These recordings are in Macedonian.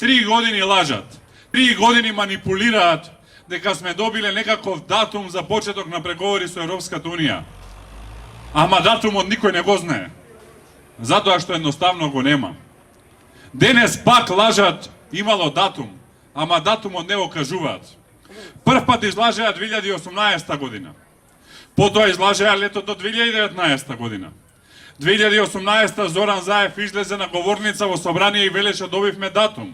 3 години лажат, 3 години манипулираат дека сме добиле некаков датум за почеток на преговори со Европската Унија. Ама датумот никој не го знае. Затоа што едноставно го нема. Денес пак лажат имало датум, ама датумот не го кажуваат. Прв пат излажеа 2018 година. Потоа излажеа летото 2019 година. 2018 Зоран Заев излезе на говорница во собрание и велеше добивме датум.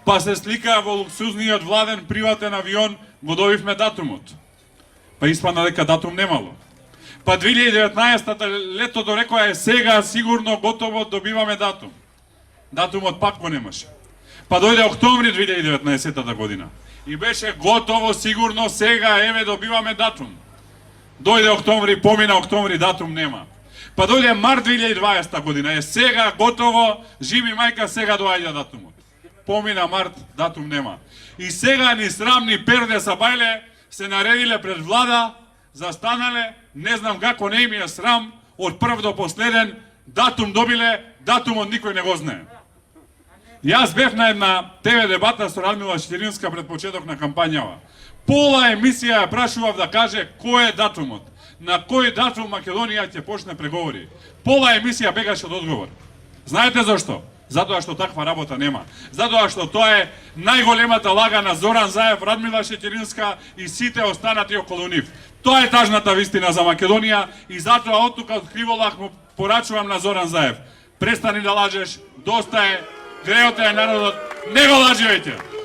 Па се сликаа во луксузниот владен приватен авион, го добивме датумот. Па испадна дека датум немало. Па 2019-та летото рекоа сега сигурно готово добиваме датум. Датумот пак го немаше. Па дојде октомври 2019 година и беше готово сигурно сега еве добиваме датум. Дојде октомври, помина октомври, датум нема. Па дојде март 2020 година, сега готово, живи мајка, сега доаѓа датумот. Помина март, датум нема. И сега ни срамни перде са бајле, се наредиле пред влада, застанале, не знам како не им е срам, од прв до последен, датум добиле, датумот никој не го знае. Јас бев на една ТВ дебата со Радмила Четеринска пред почеток на кампањава. Пола емисија ја прашував да каже кој е датумот. На кој датум Македонија ќе почне преговори. Пола емисија бегаше од одговор. Знаете зашто? Затоа што таква работа нема. Затоа што тоа е најголемата лага на Зоран Заев, Радмила Четеринска и сите останати околу нив. Тоа е тажната вистина за Македонија и затоа оттука од Криволак му порачувам на Зоран Заев. Престани да лажеш, доста е, греот е народот, не го лажевајте!